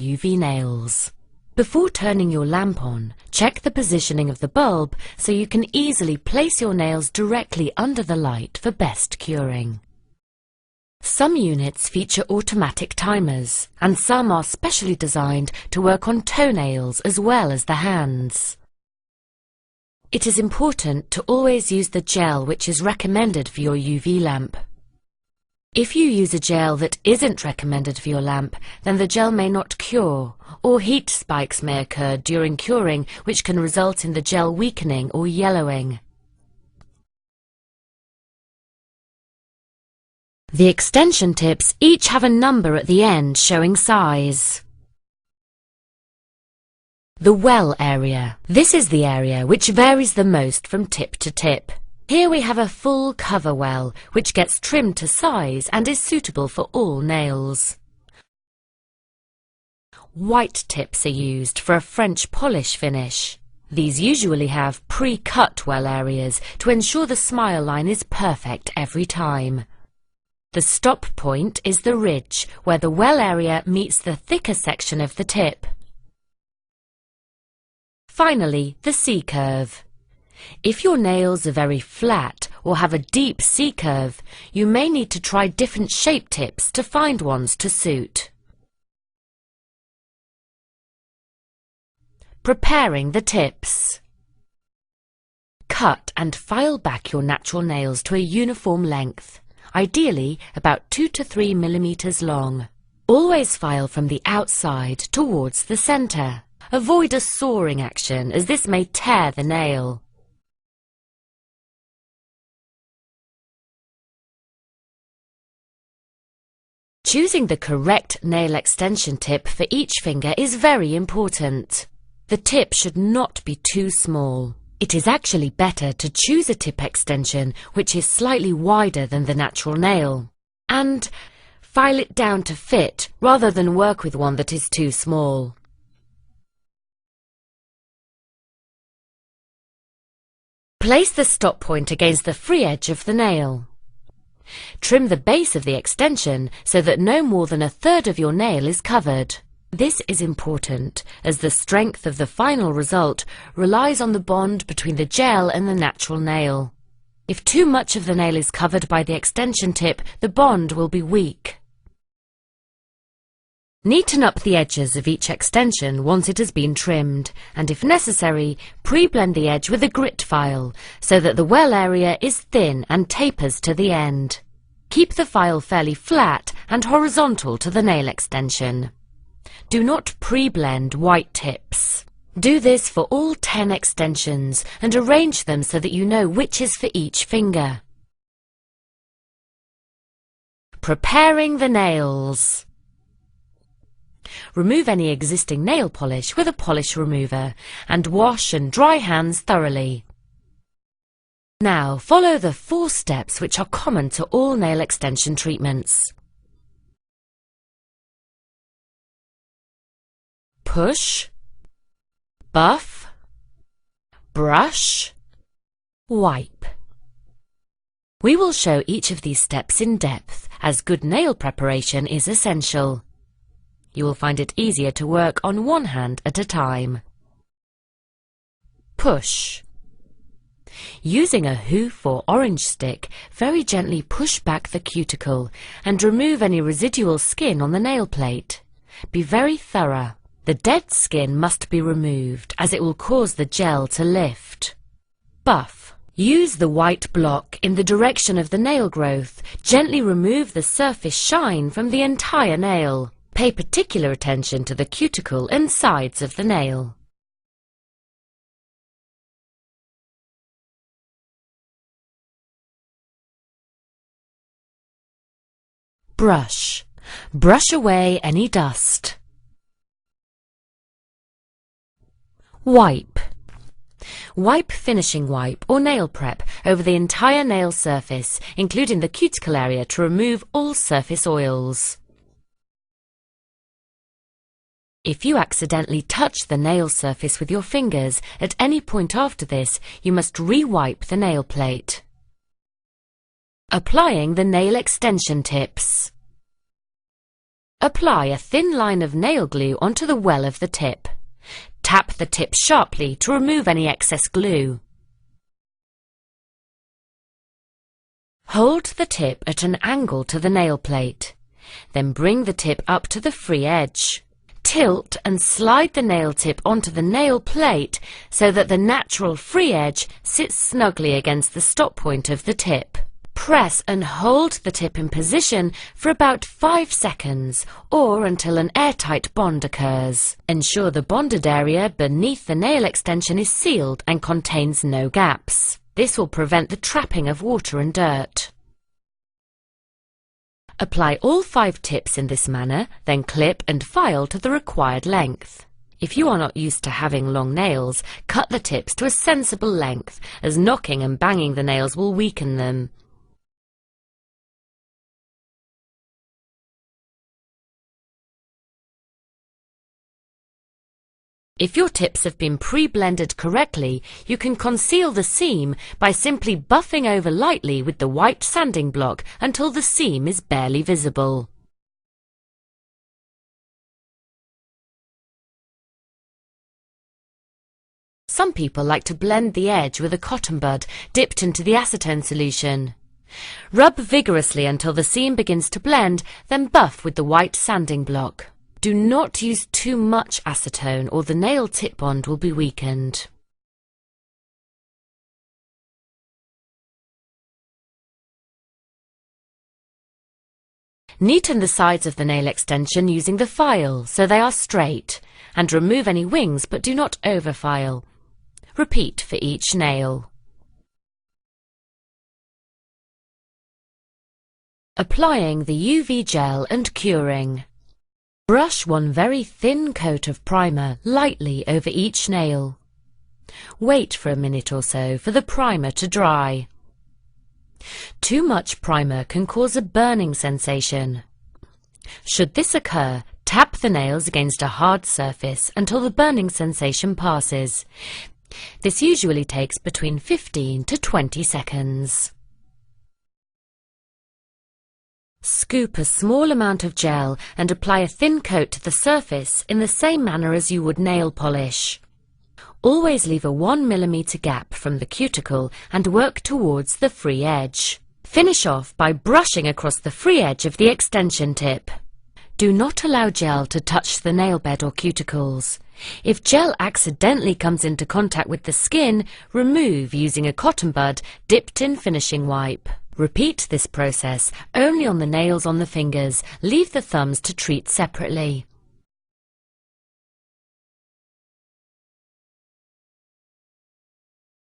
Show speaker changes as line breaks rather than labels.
UV nails. Before turning your lamp on, check the positioning of the bulb so you can easily place your nails directly under the light for best curing. Some units feature automatic timers, and some are specially designed to work on toenails as well as the hands. It is important to always use the gel which is recommended for your UV lamp. If you use a gel that isn't recommended for your lamp, then the gel may not cure, or heat spikes may occur during curing, which can result in the gel weakening or yellowing. The extension tips each have a number at the end showing size. The well area. This is the area which varies the most from tip to tip. Here we have a full cover well, which gets trimmed to size and is suitable for all nails. White tips are used for a French polish finish. These usually have pre-cut well areas to ensure the smile line is perfect every time. The stop point is the ridge, where the well area meets the thicker section of the tip. Finally, the C-curve. If your nails are very flat or have a deep C-curve, you may need to try different shape tips to find ones to suit. Preparing the tips. Cut and file back your natural nails to a uniform length, ideally about 2 to 3 millimeters long. Always file from the outside towards the center. Avoid a sawing action, as this may tear the nail. Choosing the correct nail extension tip for each finger is very important. The tip should not be too small. It is actually better to choose a tip extension which is slightly wider than the natural nail, and file it down to fit rather than work with one that is too small. Place the stop point against the free edge of the nail. Trim the base of the extension so that no more than 1/3 of your nail is covered. This is important, as the strength of the final result relies on the bond between the gel and the natural nail. If too much of the nail is covered by the extension tip, the bond will be weak. Neaten up the edges of each extension once it has been trimmed, and if necessary, pre-blend the edge with a grit file so that the well area is thin and tapers to the end. Keep the file fairly flat and horizontal to the nail extension. Do not pre-blend white tips. Do this for all 10 extensions and arrange them so that you know which is for each finger. Preparing the nails. Remove any existing nail polish with a polish remover and wash and dry hands thoroughly. Now follow the 4 steps which are common to all nail extension treatments. Push, buff, brush, wipe. We will show each of these steps in depth, as good nail preparation is essential. You will find it easier to work on one hand at a time. Push. Using a hoof or orange stick, very gently push back the cuticle and remove any residual skin on the nail plate. Be very thorough. The dead skin must be removed, as it will cause the gel to lift. Buff. Use the white block in the direction of the nail growth. Gently remove the surface shine from the entire nail. Pay particular attention to the cuticle and sides of the nail. Brush. Brush away any dust. Wipe. Wipe finishing wipe or nail prep over the entire nail surface, including the cuticle area, to remove all surface oils. If you accidentally touch the nail surface with your fingers at any point after this, you must re-wipe the nail plate. Applying the nail extension tips. Apply a thin line of nail glue onto the well of the tip. Tap the tip sharply to remove any excess glue. Hold the tip at an angle to the nail plate. Then bring the tip up to the free edge. Tilt and slide the nail tip onto the nail plate so that the natural free edge sits snugly against the stop point of the tip. Press and hold the tip in position for about 5 seconds or until an airtight bond occurs. Ensure the bonded area beneath the nail extension is sealed and contains no gaps. This will prevent the trapping of water and dirt. Apply all 5 tips in this manner, then clip and file to the required length. If you are not used to having long nails, cut the tips to a sensible length, as knocking and banging the nails will weaken them. If your tips have been pre-blended correctly, you can conceal the seam by simply buffing over lightly with the white sanding block until the seam is barely visible. Some people like to blend the edge with a cotton bud dipped into the acetone solution. Rub vigorously until the seam begins to blend, then buff with the white sanding block. Do not use too much acetone or the nail tip bond will be weakened. Neaten the sides of the nail extension using the file so they are straight, and remove any wings but do not overfile. Repeat for each nail. Applying the UV gel and curing. Brush one very thin coat of primer lightly over each nail. Wait for a minute or so for the primer to dry. Too much primer can cause a burning sensation. Should this occur, tap the nails against a hard surface until the burning sensation passes. This usually takes between 15 to 20 seconds. Scoop a small amount of gel and apply a thin coat to the surface in the same manner as you would nail polish. Always leave a 1 mm gap from the cuticle and work towards the free edge. Finish off by brushing across the free edge of the extension tip. Do not allow gel to touch the nail bed or cuticles. If gel accidentally comes into contact with the skin, remove using a cotton bud dipped in finishing wipe. Repeat this process only on the nails on the fingers. Leave the thumbs to treat separately.